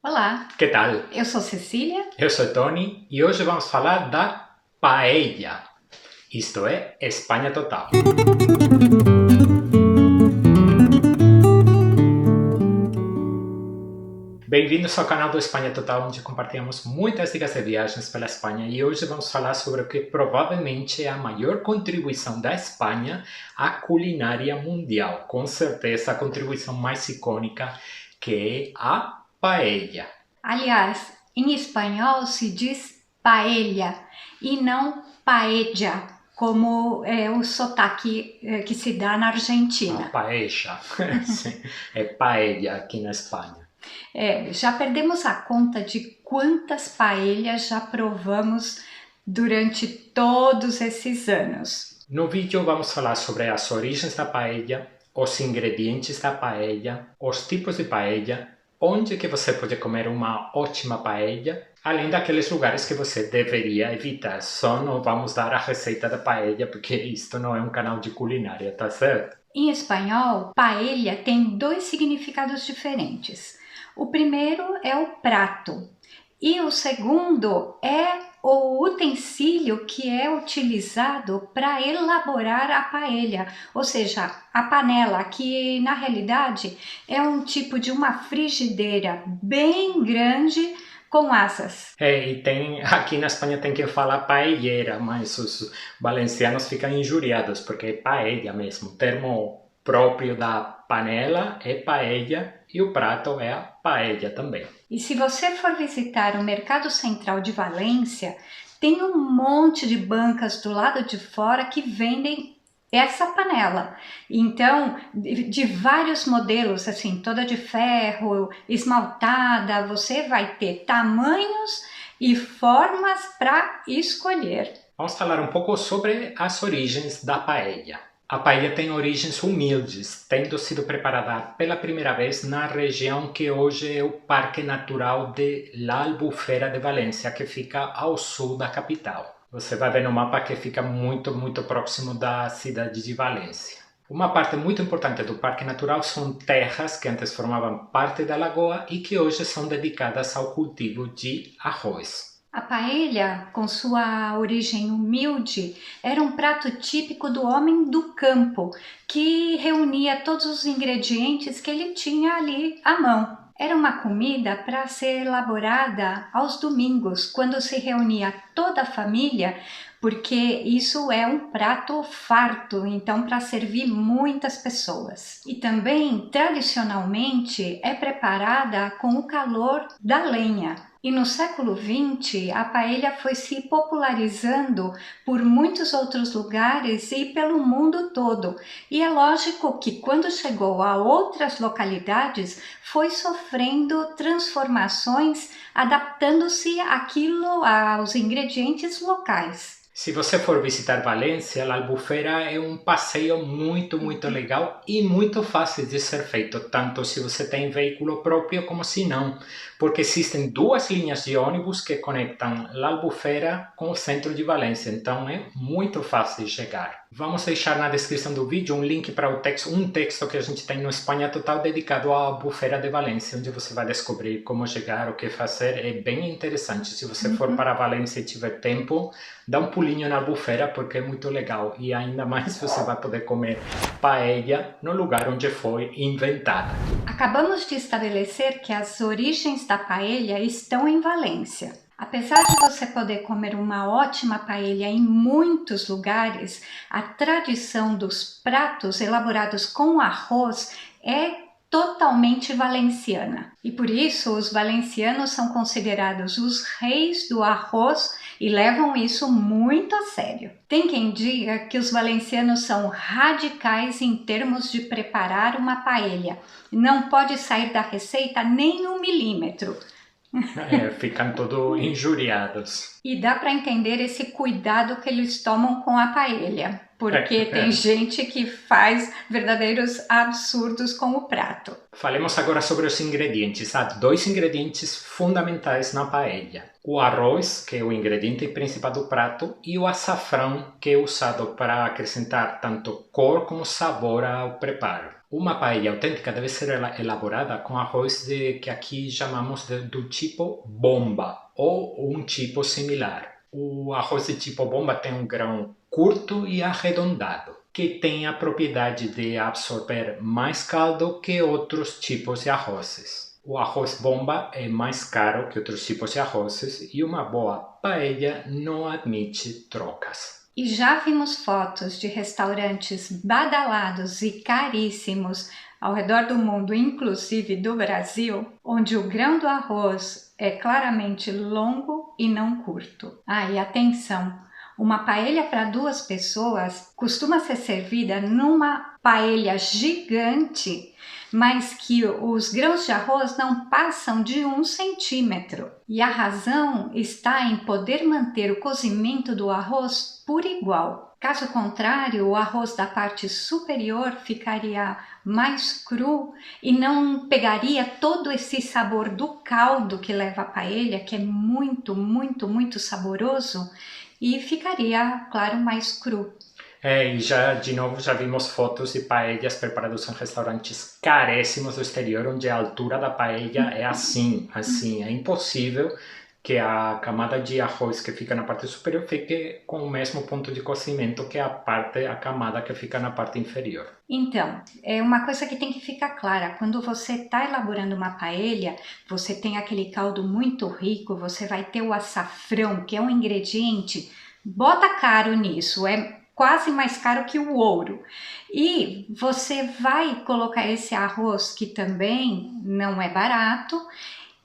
Olá, Que tal? eu sou Cecília. Eu sou Tony e hoje vamos falar da paella, isto é, Espanha total. Bem-vindos ao canal do Espanha Total, onde compartilhamos muitas dicas de viagens pela Espanha e hoje vamos falar sobre o que provavelmente é a maior contribuição da Espanha à culinária mundial. Com certeza a contribuição mais icônica, que é a paella. Aliás, em espanhol se diz paella e não paella, como é o sotaque que se dá na A Argentina. paella, sim, é paella aqui na Espanha. Já perdemos a conta de quantas paellas já provamos durante todos esses anos. No vídeo vamos falar sobre as origens da paella, os ingredientes da paella, os tipos de paella, onde que você pode comer uma ótima paella, além daqueles lugares que você deveria evitar. Só não vamos dar a receita da paella, porque isto não é um canal de culinária, tá certo? Em espanhol, paella tem dois significados diferentes. O primeiro é o prato e o segundo é o utensílio que é utilizado para elaborar a paella, ou seja, a panela, que na realidade é um tipo de uma frigideira bem grande com asas. Aqui na Espanha tem quem fala paellera, mas os valencianos ficam injuriados, porque é paella mesmo. O termo próprio da panela é paella e o prato é a paella também. E se você for visitar o Mercado Central de Valência, tem um monte de bancas do lado de fora que vendem essa panela. Então, de vários modelos, assim, toda de ferro, esmaltada, você vai ter tamanhos e formas para escolher. Vamos falar um pouco sobre as origens da paella. A paella tem origens humildes, tendo sido preparada pela primeira vez na região que hoje é o Parque Natural de La Albufera de Valência, que fica ao sul da capital. Você vai ver no mapa que fica muito próximo da cidade de Valência. Uma parte muito importante do Parque Natural são terras que antes formavam parte da lagoa e que hoje são dedicadas ao cultivo de arroz. A paella, com sua origem humilde, era um prato típico do homem do campo, que reunia todos os ingredientes que ele tinha ali à mão. Era uma comida para ser elaborada aos domingos, quando se reunia toda a família, porque isso é um prato farto, então para servir muitas pessoas. E também, tradicionalmente, é preparada com o calor da lenha. E no século XX, a paella foi se popularizando por muitos outros lugares e pelo mundo todo. E é lógico que quando chegou a outras localidades, foi sofrendo transformações, adaptando-se àquilo, aos ingredientes locais. Se você for visitar Valência, La Albufera é um passeio muito legal e muito fácil de ser feito, tanto se você tem veículo próprio como se não, porque existem duas linhas de ônibus que conectam La Albufera com o centro de Valência, então é muito fácil de chegar. Vamos deixar na descrição do vídeo um link para um texto que a gente tem no Espanha Total dedicado à Albufera de Valência, onde você vai descobrir como chegar, o que fazer, é bem interessante. Se você for para Valência e tiver tempo, dá um pulinho na Albufera porque é muito legal e ainda mais você vai poder comer paella no lugar onde foi inventada. Acabamos de estabelecer que as origens da paella estão em Valência. Apesar de você poder comer uma ótima paella em muitos lugares, a tradição dos pratos elaborados com arroz é totalmente valenciana. E por isso os valencianos são considerados os reis do arroz e levam isso muito a sério. Tem quem diga que os valencianos são radicais em termos de preparar uma paella. Não pode sair da receita nem 1 milímetro. Ficam todos injuriados. E dá para entender esse cuidado que eles tomam com a paella. porque tem gente que faz verdadeiros absurdos com o prato. Falemos agora sobre os ingredientes. Há 2 ingredientes fundamentais na paella. O arroz, que é o ingrediente principal do prato, e o açafrão, que é usado para acrescentar tanto cor como sabor ao preparo. Uma paella autêntica deve ser elaborada com arroz que aqui chamamos do tipo bomba, ou um tipo similar. O arroz de tipo bomba tem um grão curto e arredondado, que tem a propriedade de absorver mais caldo que outros tipos de arrozes. O arroz bomba é mais caro que outros tipos de arrozes e uma boa paella não admite trocas. E já vimos fotos de restaurantes badalados e caríssimos ao redor do mundo, inclusive do Brasil, onde o grão do arroz é claramente longo e não curto. E atenção! Uma paella para 2 pessoas costuma ser servida numa paella gigante, mas que os grãos de arroz não passam de 1 centímetro. E a razão está em poder manter o cozimento do arroz por igual. Caso contrário, o arroz da parte superior ficaria mais cru e não pegaria todo esse sabor do caldo que leva a paella, que é muito, muito, muito saboroso, e ficaria, claro, mais cru. E de novo, já vimos fotos de paellas preparadas em restaurantes caríssimos do exterior, onde a altura da paella é assim, é impossível que a camada de arroz que fica na parte superior fique com o mesmo ponto de cozimento que a camada que fica na parte inferior. Então, é uma coisa que tem que ficar clara. Quando você está elaborando uma paella, você tem aquele caldo muito rico, você vai ter o açafrão, que é um ingrediente, bota caro nisso, é quase mais caro que o ouro. E você vai colocar esse arroz, que também não é barato,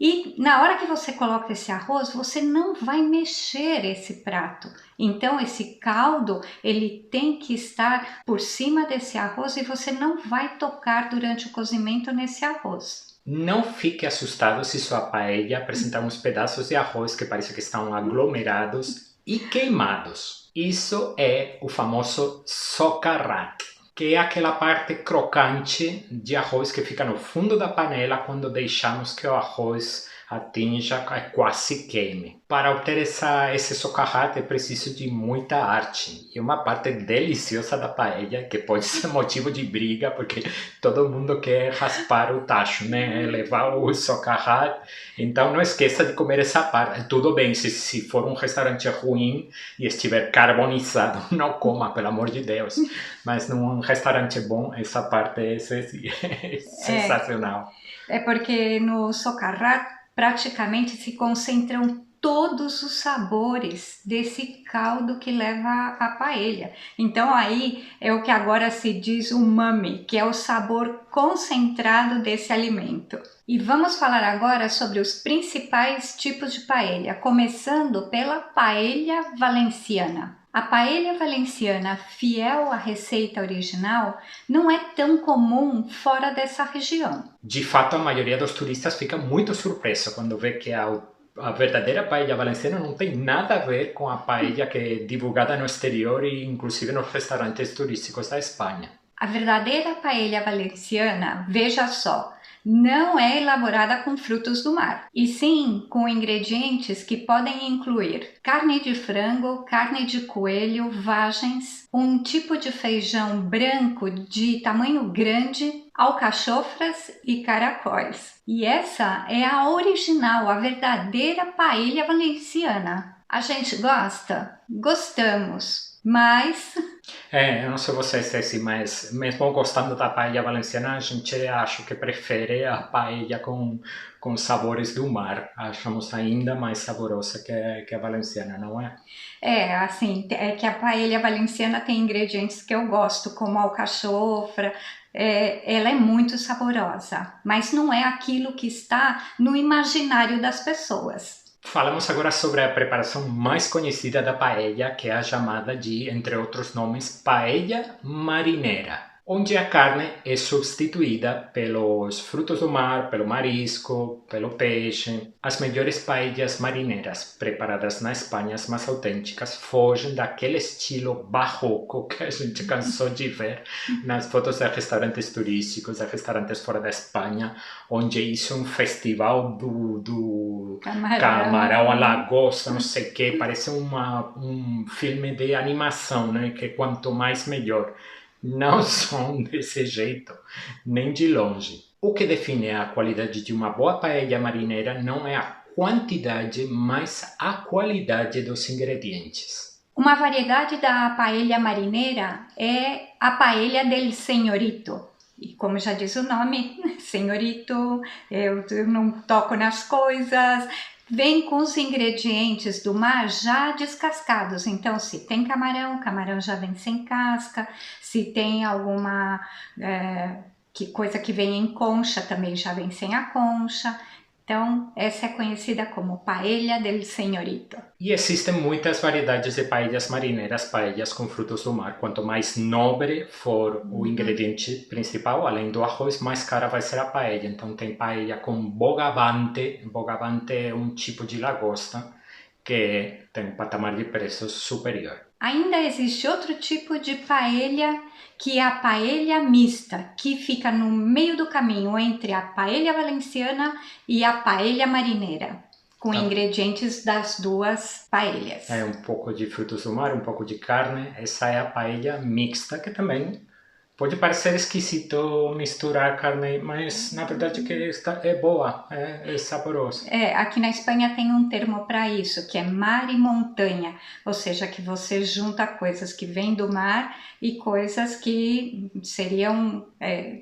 e na hora que você coloca esse arroz, você não vai mexer esse prato. Então esse caldo, ele tem que estar por cima desse arroz e você não vai tocar durante o cozimento nesse arroz. Não fique assustado se sua paella apresentar uns pedaços de arroz que parece que estão aglomerados e queimados. Isso é o famoso socarrat, que é aquela parte crocante de arroz que fica no fundo da panela quando deixamos que o arroz atinja, quase queime. Para obter esse socarrat é preciso de muita arte e uma parte deliciosa da paella que pode ser motivo de briga porque todo mundo quer raspar o tacho, né? Levar o socarrat. Então não esqueça de comer essa parte. Tudo bem, se for um restaurante ruim e estiver carbonizado, não coma, pelo amor de Deus. Mas num restaurante bom, essa parte é sensacional. É porque no socarrat praticamente se concentram todos os sabores desse caldo que leva a paella. Então aí é o que agora se diz umami, que é o sabor concentrado desse alimento. E vamos falar agora sobre os principais tipos de paella, começando pela paella valenciana. A paella valenciana, fiel à receita original, não é tão comum fora dessa região. De fato, a maioria dos turistas fica muito surpresa quando vê que a verdadeira paella valenciana não tem nada a ver com a paella que é divulgada no exterior e inclusive nos restaurantes turísticos da Espanha. A verdadeira paella valenciana, veja só, não é elaborada com frutos do mar, e sim com ingredientes que podem incluir carne de frango, carne de coelho, vagens, um tipo de feijão branco de tamanho grande, alcachofras e caracóis. E essa é a original, a verdadeira paella valenciana. A gente gosta? Gostamos, mas... eu não sei vocês, mas mesmo gostando da paella valenciana, a gente acha que prefere a paella com sabores do mar. Achamos ainda mais saborosa que a valenciana, não é? Assim, é que a paella valenciana tem ingredientes que eu gosto, como alcachofra, ela é muito saborosa, mas não é aquilo que está no imaginário das pessoas. Falamos agora sobre a preparação mais conhecida da paella, que é a chamada de, entre outros nomes, paella marinera. onde a carne é substituída pelos frutos do mar, pelo marisco, pelo peixe. As melhores paellas marineiras preparadas na Espanha, as mais autênticas, fogem daquele estilo barroco que a gente cansou de ver nas fotos de restaurantes turísticos, de restaurantes fora da Espanha, onde isso é um festival do camarão, a lagosta, não sei o que, parece um filme de animação, né? Que quanto mais melhor. Não são desse jeito, nem de longe. O que define a qualidade de uma boa paella marineira não é a quantidade, mas a qualidade dos ingredientes. Uma variedade da paella marineira é a paella del senhorito. E como já diz o nome, senhorito, eu não toco nas coisas. Vem com os ingredientes do mar já descascados. Então, se tem camarão, o camarão já vem sem casca. Se tem alguma coisa que vem em concha, também já vem sem a concha. Então, essa é conhecida como paella del senhorito. E existem muitas variedades de paellas marineiras, paellas com frutos do mar. Quanto mais nobre for o ingrediente principal, além do arroz, mais cara vai ser a paella. Então tem paella com bogavante. Bogavante é um tipo de lagosta que tem um patamar de preços superior. Ainda existe outro tipo de paella, que é a paella mista, que fica no meio do caminho entre a paella valenciana e a paella marineira, com ingredientes das duas paellas. É um pouco de frutos do mar, um pouco de carne. Essa é a paella mixta, que também pode parecer esquisito misturar carne, mas na verdade que é boa, é saborosa. Aqui na Espanha tem um termo para isso, que é mar e montanha, ou seja, que você junta coisas que vêm do mar e coisas que seriam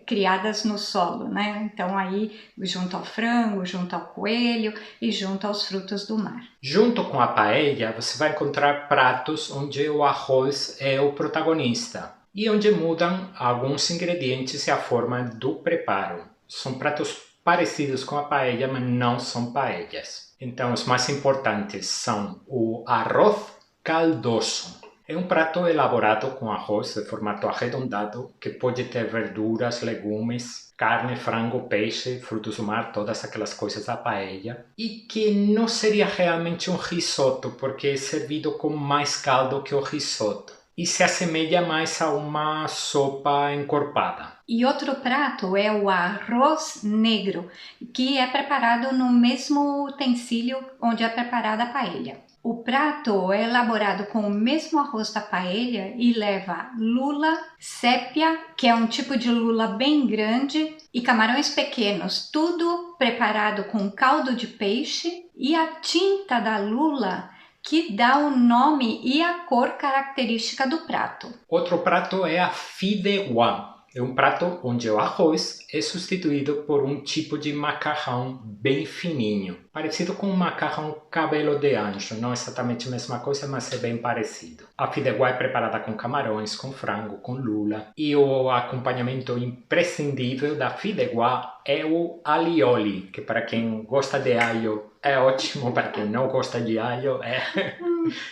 criadas no solo, né? Então aí junto ao frango, junto ao coelho e junto aos frutos do mar. Junto com a paella, você vai encontrar pratos onde o arroz é o protagonista e onde mudam alguns ingredientes e a forma do preparo. São pratos parecidos com a paella, mas não são paellas. Então, os mais importantes são o arroz caldoso. É um prato elaborado com arroz de formato arredondado, que pode ter verduras, legumes, carne, frango, peixe, frutos do mar, todas aquelas coisas da paella. E que não seria realmente um risoto, porque é servido com mais caldo que o risoto. E se assemelha mais a uma sopa encorpada. E outro prato é o arroz negro, que é preparado no mesmo utensílio onde é preparada a paella. O prato é elaborado com o mesmo arroz da paella e leva lula, sépia, que é um tipo de lula bem grande, e camarões pequenos, tudo preparado com caldo de peixe, e a tinta da lula que dá o nome e a cor característica do prato. Outro prato é a fideuá. É um prato onde o arroz é substituído por um tipo de macarrão bem fininho, parecido com um macarrão cabelo de anjo, não exatamente a mesma coisa, mas é bem parecido. A fideuá é preparada com camarões, com frango, com lula, e o acompanhamento imprescindível da fideuá é o alioli, que para quem gosta de alho é ótimo, para quem não gosta de alho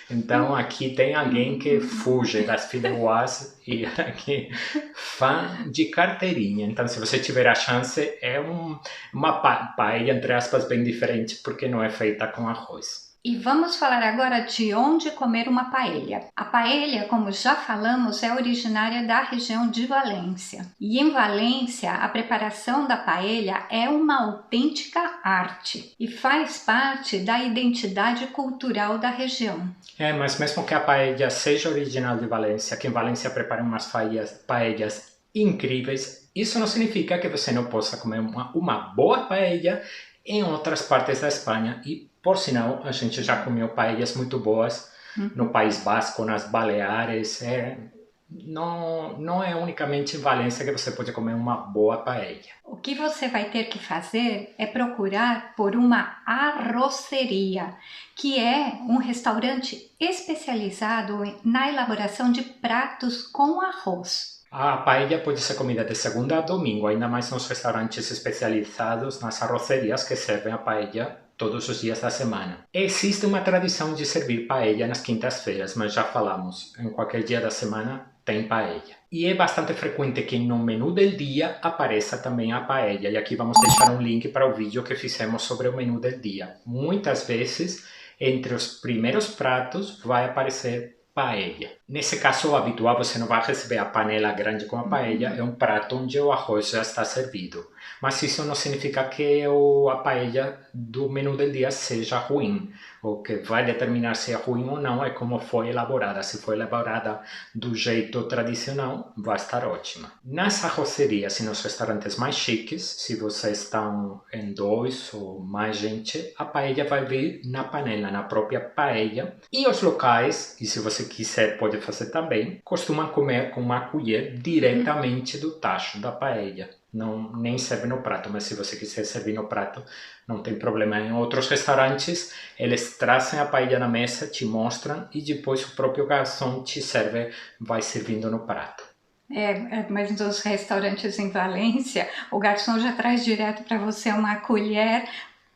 Então aqui tem alguém que fuge das fideuás e aqui fã de carteirinha. Então se você tiver a chance, é uma paella, entre aspas, bem diferente, porque não é feita com arroz. E vamos falar agora de onde comer uma paella. A paella, como já falamos, é originária da região de Valência. E em Valência, a preparação da paella é uma autêntica arte e faz parte da identidade cultural da região. Mas mesmo que a paella seja original de Valência, que em Valência preparam umas paellas incríveis, isso não significa que você não possa comer uma boa paella em outras partes da Espanha. E, por sinal, a gente já comeu paellas muito boas no País Basco, nas Baleares. Não é unicamente em Valência que você pode comer uma boa paella. O que você vai ter que fazer é procurar por uma arroceria, que é um restaurante especializado na elaboração de pratos com arroz. A paella pode ser comida de segunda a domingo, ainda mais nos restaurantes especializados, nas arrocerias que servem a paella todos os dias da semana. Existe uma tradição de servir paella nas quintas-feiras, mas já falamos, em qualquer dia da semana tem paella. E é bastante frequente que no menu do dia apareça também a paella. E aqui vamos deixar um link para o vídeo que fizemos sobre o menu do dia. Muitas vezes, entre os primeiros pratos, vai aparecer paella. Nesse caso, o habitual, você não vai receber a panela grande com a paella, é um prato onde o arroz já está servido. Mas isso não significa que a paella do menu do dia seja ruim. O que vai determinar se é ruim ou não é como foi elaborada. Se foi elaborada do jeito tradicional, vai estar ótima. Nas arrocerias e nos restaurantes mais chiques, se vocês estão em 2 ou mais gente, a paella vai vir na panela, na própria paella. E os locais, e se você quiser pode fazer também, costumam comer com uma colher diretamente do tacho da paella. Não, nem serve no prato, mas se você quiser servir no prato, não tem problema. Em outros restaurantes, eles trazem a paella na mesa, te mostram e depois o próprio garçom te serve, vai servindo no prato. Mas nos restaurantes em Valência, o garçom já traz direto para você uma colher,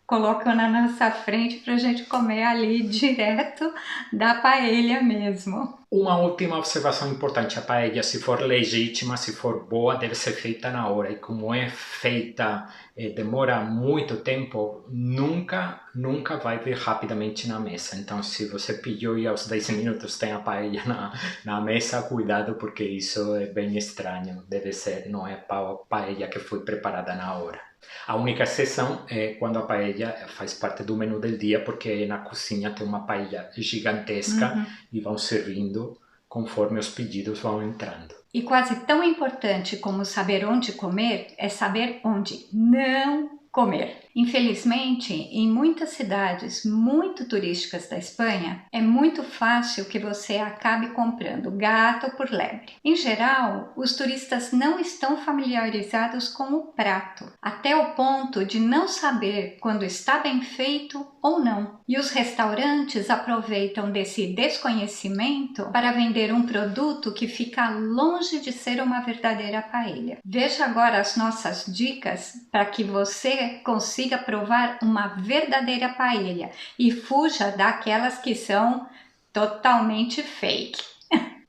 coloca na nossa frente para a gente comer ali direto da paella mesmo. Uma última observação importante, a paella, se for legítima, se for boa, deve ser feita na hora. E como é feita, demora muito tempo, nunca vai vir rapidamente na mesa. Então, se você pediu e aos 10 minutos tem a paella na mesa, cuidado, porque isso é bem estranho. Deve ser, não é a paella que foi preparada na hora. A única exceção é quando a paella faz parte do menu do dia, porque na cozinha tem uma paella gigantesca e vão servindo conforme os pedidos vão entrando. E quase tão importante como saber onde comer é saber onde não comer. Infelizmente, em muitas cidades muito turísticas da Espanha, é muito fácil que você acabe comprando gato por lebre. Em geral, os turistas não estão familiarizados com o prato, até o ponto de não saber quando está bem feito ou não. E os restaurantes aproveitam desse desconhecimento para vender um produto que fica longe de ser uma verdadeira paella. Veja agora as nossas dicas para que você consiga provar uma verdadeira paella e fuja daquelas que são totalmente fake.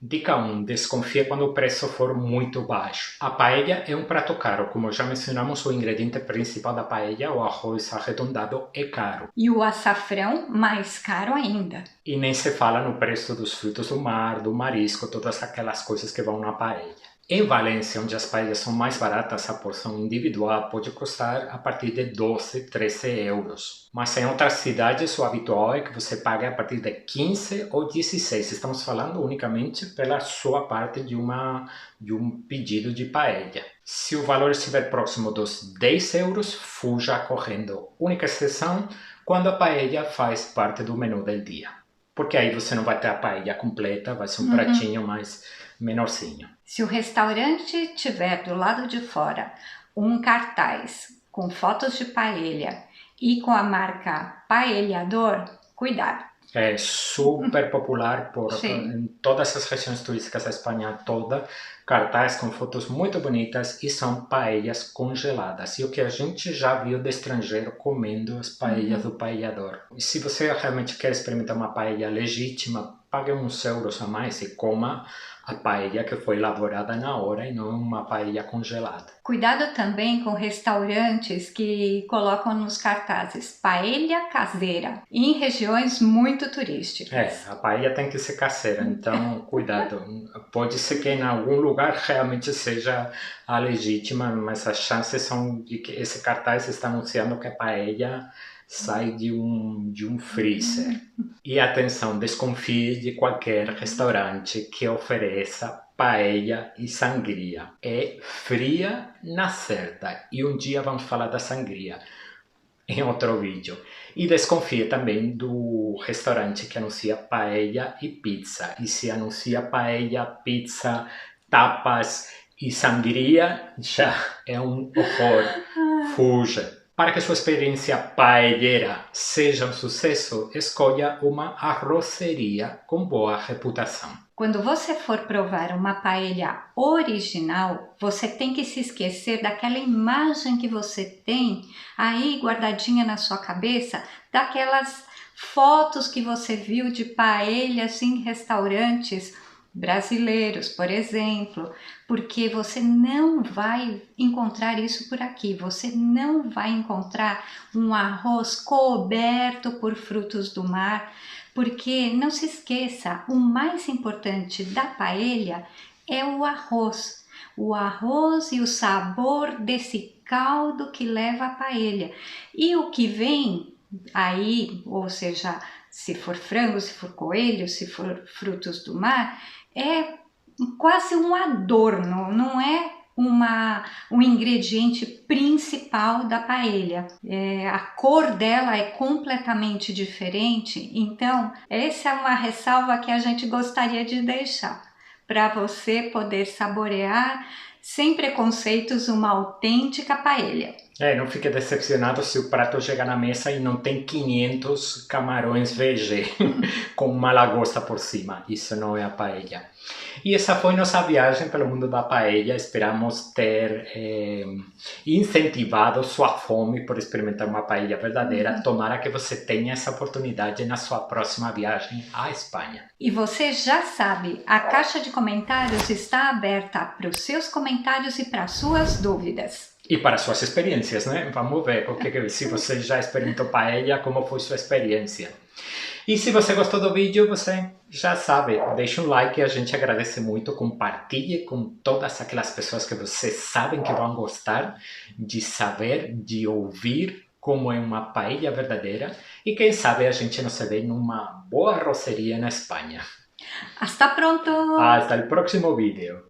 Dica 1. Desconfie quando o preço for muito baixo. A paella é um prato caro. Como já mencionamos, o ingrediente principal da paella, o arroz arredondado, é caro. E o açafrão, mais caro ainda. E nem se fala no preço dos frutos do mar, do marisco, todas aquelas coisas que vão na paella. Em Valência, onde as paellas são mais baratas, a porção individual pode custar a partir de 12, 13 euros. Mas em outras cidades, o habitual é que você pague a partir de 15 ou 16. Estamos falando unicamente pela sua parte de um pedido de paella. Se o valor estiver próximo dos 10 euros, fuja correndo. Única exceção quando a paella faz parte do menu do dia. Porque aí você não vai ter a paella completa, vai ser um pratinho mais menorzinho. Se o restaurante tiver do lado de fora um cartaz com fotos de paella e com a marca Paellador, cuidado. É super popular em todas as regiões turísticas da Espanha toda, cartaz com fotos muito bonitas e são paellas congeladas. E o que a gente já viu de estrangeiro comendo as paellas do Paellador. E se você realmente quer experimentar uma paella legítima, pague uns euros a mais e coma a paella que foi elaborada na hora e não uma paella congelada. Cuidado também com restaurantes que colocam nos cartazes paella caseira em regiões muito turísticas. A paella tem que ser caseira, então cuidado. Pode ser que em algum lugar realmente seja a legítima, mas as chances são de que esse cartaz está anunciando que a paella sai de um freezer. E atenção, desconfie de qualquer restaurante que ofereça paella e sangria. É fria na certa. E um dia vamos falar da sangria em outro vídeo. E desconfie também do restaurante que anuncia paella e pizza. E se anuncia paella, pizza, tapas e sangria, já é um horror. Fuja. Para que sua experiência paellera seja um sucesso, escolha uma arroceria com boa reputação. Quando você for provar uma paella original, você tem que se esquecer daquela imagem que você tem aí guardadinha na sua cabeça, daquelas fotos que você viu de paellas em restaurantes brasileiros, por exemplo, porque você não vai encontrar isso por aqui. Você não vai encontrar um arroz coberto por frutos do mar, porque não se esqueça, o mais importante da paella é o arroz. O arroz e o sabor desse caldo que leva a paella. E o que vem aí, ou seja, se for frango, se for coelho, se for frutos do mar, é quase um adorno, não é um ingrediente principal da paella. A cor dela é completamente diferente, então essa é uma ressalva que a gente gostaria de deixar para você poder saborear sem preconceitos uma autêntica paella. Não fique decepcionado se o prato chega na mesa e não tem 500 camarões VG com uma lagosta por cima. Isso não é a paella. E essa foi nossa viagem pelo mundo da paella. Esperamos ter incentivado sua fome por experimentar uma paella verdadeira. Tomara que você tenha essa oportunidade na sua próxima viagem à Espanha. E você já sabe, a caixa de comentários está aberta para os seus comentários e para as suas dúvidas. E para suas experiências, né? Vamos ver se você já experimentou paella, como foi sua experiência. E se você gostou do vídeo, você já sabe, deixa um like, a gente agradece muito, compartilhe com todas aquelas pessoas que você sabem que vão gostar de saber, de ouvir como é uma paella verdadeira. E quem sabe a gente não se vê numa boa arroceria na Espanha. Hasta pronto! Hasta el próximo vídeo.